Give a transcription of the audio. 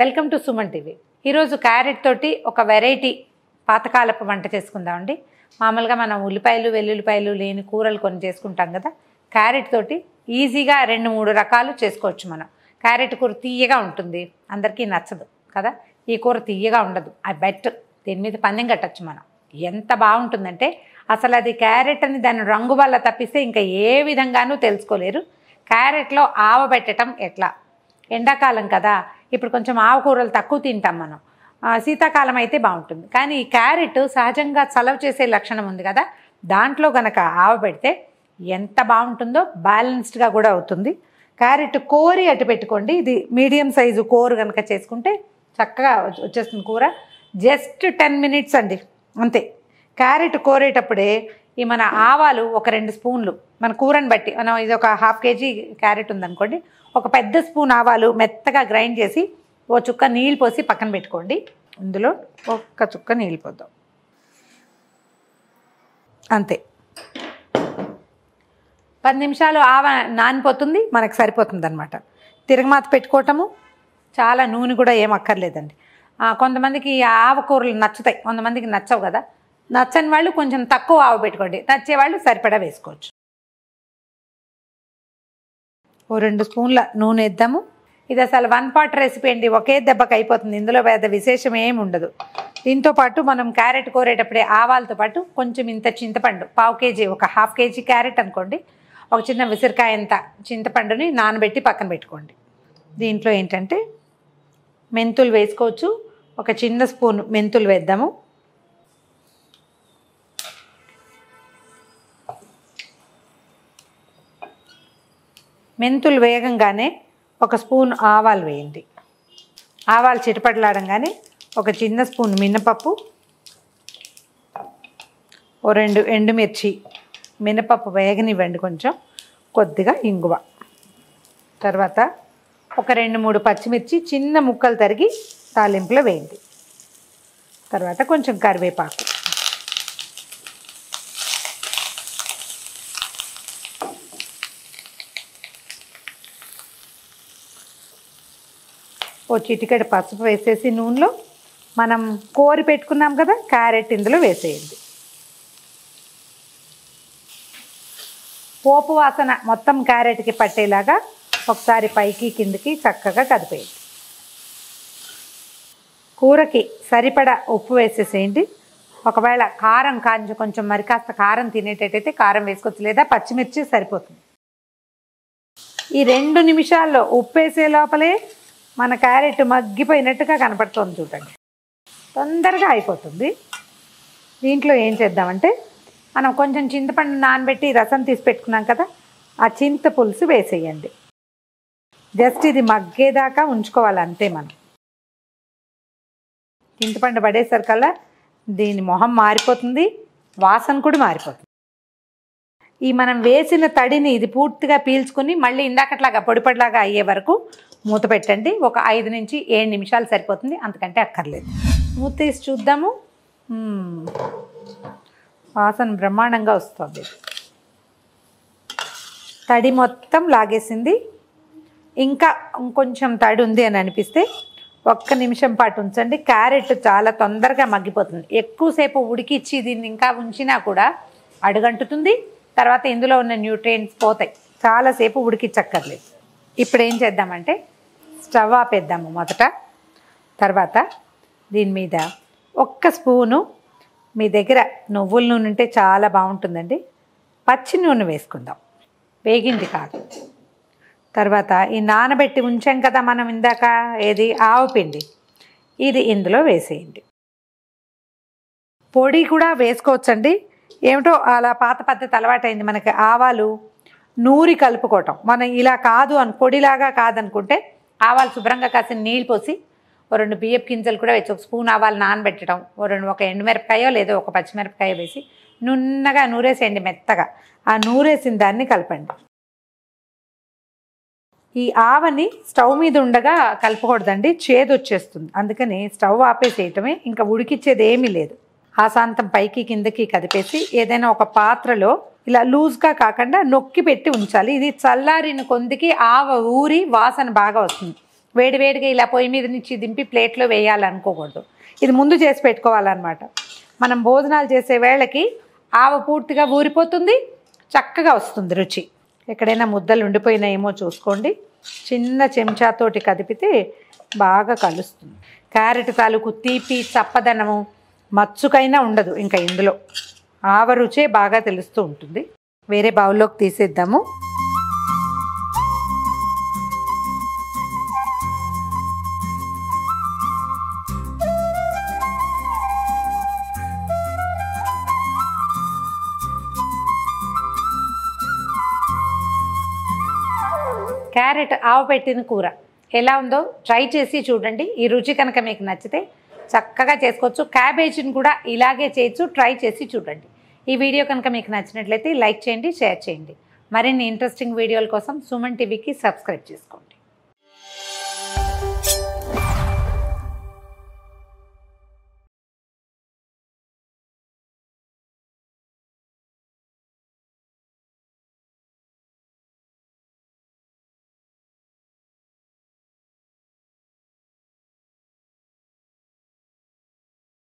Welcome to Suman TV. ఈరోజు carrot తోటి ఒక వెరైటీ పాతకాలపు వంట చేసుకుందామండి. మామూలుగా మనం ఉల్లిపాయలు వెల్లుల్లిపాయలు లేని కూరలు కొన్ని చేసుకుంటాం కదా. క్యారెట్ తోటి ఈజీగా 2-3 రకాలు చేసుకోవచ్చు మనం. క్యారెట్ కూర తీయగా ఉంటుంది, అందరికీ నచ్చదు కదా. ఈ కూర తీయగా ఉండదు, అది బెటర్. దీని మీద పందెం కట్టచ్చు మనం. ఎంత బాగుంటుందంటే అసలు అది క్యారెట్ అని దాని రంగు వల్ల తప్పిస్తే ఇంకా ఏ విధంగానూ తెలుసుకోలేరు. క్యారెట్లో ఆవ పెట్టడం ఎట్లా, ఎండాకాలం కదా, ఇప్పుడు కొంచెం ఆకుకూరలు తక్కువ తింటాం మనం. శీతాకాలం అయితే బాగుంటుంది. కానీ ఈ క్యారెట్ సహజంగా చలవ చేసే లక్షణం ఉంది కదా, దాంట్లో కనుక ఆవ పెడితే ఎంత బాగుంటుందో, బ్యాలెన్స్డ్గా కూడా అవుతుంది. క్యారెట్ కోరి అటు పెట్టుకోండి. ఇది మీడియం సైజు కోరు కనుక చేసుకుంటే చక్కగా వచ్చేస్తుంది కూర. జస్ట్ 10 minutes అండి, అంతే. క్యారెట్ కోరేటప్పుడే ఈ మన ఆవాలు ఒక 2 స్పూన్లు, మన కూరని బట్టి, మనం ఇది ఒక 1/2 kg క్యారెట్ ఉందనుకోండి, ఒక పెద్ద స్పూన్ ఆవాలు మెత్తగా గ్రైండ్ చేసి ఓ చుక్క నీళ్ళు పోసి పక్కన పెట్టుకోండి. ఇందులో ఒక్క చుక్క నీళ్ళు పోద్దాం, అంతే. 10 నిమిషాలు ఆవ నానిపోతుంది, మనకు సరిపోతుంది అనమాట. తిరగమాత పెట్టుకోవటము, చాలా నూనె కూడా ఏం అక్కర్లేదండి. కొంతమందికి ఆవకూరలు నచ్చుతాయి, కొంతమందికి నచ్చవు కదా. నచ్చని వాళ్ళు కొంచెం తక్కువ ఆవ పెట్టుకోండి, నచ్చేవాళ్ళు సరిపడా వేసుకోవచ్చు. ఓ 2 స్పూన్ల నూనె వేద్దాము. ఇది అసలు 1 pot రెసిపీ అండి, ఒకే దెబ్బకి అయిపోతుంది. ఇందులో పెద్ద విశేషం ఏమి ఉండదు. దీంతో పాటు మనం క్యారెట్ కోరేటప్పుడే ఆవాలతో పాటు కొంచెం ఇంత చింతపండు, 1/2 kg, ఒక 1/2 kg క్యారెట్ అనుకోండి, ఒక చిన్న విసిరికాయ అంత చింతపండుని నానబెట్టి పక్కన పెట్టుకోండి. దీంట్లో ఏంటంటే మెంతులు వేసుకోవచ్చు, ఒక చిన్న స్పూన్ మెంతులు వేద్దాము. మెంతులు వేగంగానే ఒక స్పూన్ ఆవాలు వేయండి. ఆవాలు చిటపటలాడంగానే ఒక చిన్న స్పూన్ మినపప్పు, ఓ 2 ఎండుమిర్చి, మినపప్పు వేగనివ్వండి, కొంచెం కొద్దిగా ఇంగువ, తర్వాత ఒక 2-3 పచ్చిమిర్చి చిన్న ముక్కలు తరిగి తాలింపులో వేయండి. తర్వాత కొంచెం కరివేపాకు, ఓ చిటికెడు పసుపు వేసేసి నూనెలో మనం కోరి పెట్టుకున్నాం కదా క్యారెట్ ఇందులో వేసేయండి. పోపు వాసన మొత్తం క్యారెట్కి పట్టేలాగా ఒకసారి పైకి కిందకి చక్కగా కదిపేయండి. కూరకి సరిపడా ఉప్పు వేసేసేయండి. ఒకవేళ కారం కొంచెం మరి కాస్త కారం తినేటట్టయితే కారం వేసుకోవచ్చు, లేదా పచ్చిమిర్చి సరిపోతుంది. ఈ 2 నిమిషాల్లో ఉప్పు వేసే లోపలే మన క్యారెట్ మగ్గిపోయినట్టుగా కనపడుతుంది చూడండి, తొందరగా అయిపోతుంది. దీంట్లో ఏం చేద్దామంటే మనం కొంచెం చింతపండు నానబెట్టి రసం తీసి పెట్టుకున్నాం కదా, ఆ చింత పులుసు వేసేయండి. జస్ట్ ఇది మగ్గేదాకా ఉంచుకోవాలి, అంతే. మనం చింతపండు పడేసరికల్లా దీని మొహం మారిపోతుంది, వాసన కూడా మారిపోతుంది. ఈ మనం వేసిన తడిని ఇది పూర్తిగా పీల్చుకుని మళ్ళీ ఇందాకట్లాగా పొడిపడిలాగా అయ్యే వరకు మూత పెట్టండి. ఒక 5 నుంచి 7 నిమిషాలు సరిపోతుంది, అంతకంటే అక్కర్లేదు. మూత తీసి చూద్దాము. వాసన బ్రహ్మాండంగా వస్తుంది. తడి మొత్తం లాగేసింది. ఇంకా ఇంకొంచెం తడి ఉంది అని అనిపిస్తే 1 నిమిషం పాటు ఉంచండి. క్యారెట్ చాలా తొందరగా మగ్గిపోతుంది. ఎక్కువసేపు ఉడికిచ్చి దీన్ని ఇంకా ఉంచినా కూడా అడుగంటుతుంది, తర్వాత ఇందులో ఉన్న న్యూట్రియంట్స్ పోతాయి. చాలాసేపు ఉడికిచ్చక్కర్లేదు. ఇప్పుడు ఏం చేద్దామంటే స్టవ్ ఆపేద్దాము మొదట. తర్వాత దీని మీద 1 స్పూను, మీ దగ్గర నువ్వుల నూనె ఉంటే చాలా బాగుంటుందండి, పచ్చి నూనె వేసుకుందాం, వేగింది కాదు. తర్వాత ఈ నానబెట్టి ఉంచాం కదా మనం ఇందాక, ఏది ఆవపిండి, ఇది ఇందులో వేసేయండి. పొడి కూడా వేసుకోవచ్చండి. ఏమిటో అలా పాత పద్ధతి అలవాటైంది మనకి. ఆవాలు నూరి కలుపుకోవటం, మనం ఇలా కాదు అని పొడిలాగా కాదనుకుంటే ఆవాలు శుభ్రంగా కాసిన నీళ్ళు పోసి ఓ 2 బియ్యపు గింజలు కూడా వేసి, 1 స్పూన్ ఆవాలు నానబెట్టడం, ఒక ఎండుమిరపకాయో లేదో ఒక పచ్చిమిరపకాయ వేసి నున్నగా నూరేసేయండి మెత్తగా. ఆ నూరేసిన దాన్ని కలపండి. ఈ ఆవని స్టవ్ మీద ఉండగా కలపకూడదండి, చేదు వచ్చేస్తుంది. అందుకని స్టవ్ ఆపేసేయటమే, ఇంకా ఉడికిచ్చేది ఏమీ లేదు. ఆశాంతం పైకి కిందకి కదిపేసి ఏదైనా ఒక పాత్రలో ఇలా లూజ్గా కాకుండా నొక్కి పెట్టి ఉంచాలి. ఇది చల్లారిన కొందికి ఆవ ఊరి వాసన బాగా వస్తుంది. వేడివేడిగా ఇలా పొయ్యి మీద నుంచి దింపి ప్లేట్లో వేయాలనుకోకూడదు. ఇది ముందు చేసి పెట్టుకోవాలన్నమాట. మనం భోజనాలు చేసే వేళకి ఆవ పూర్తిగా ఊరిపోతుంది, చక్కగా వస్తుంది రుచి. ఎక్కడైనా ముద్దలు ఉండిపోయినాయేమో చూసుకోండి, చిన్న చెంచాతోటి కదిపితే బాగా కలుస్తుంది. క్యారెట్ తాలూకు తీపి చప్పదనము మచ్చుకైనా ఉండదు. ఇంకా ఇందులో ఆవ రుచే బాగా తెలుస్తూ ఉంటుంది. వేరే బౌల్లోకి తీసేద్దాము. క్యారెట్ ఆవ పెట్టిన కూర ఎలా ఉందో ట్రై చేసి చూడండి. ఈ రుచి కనుక మీకు నచ్చితే చక్కగా చేసుకోవచ్చు. క్యాబేజీని కూడా ఇలాగే చేయొచ్చు, ట్రై చేసి చూడండి. ఈ వీడియో కనుక మీకు నచ్చినట్లయితే లైక్ చేయండి, షేర్ చేయండి. మరిన్ని ఇంట్రెస్టింగ్ వీడియోల కోసం సుమన్ టీవీకి సబ్స్క్రైబ్ చేసుకోండి.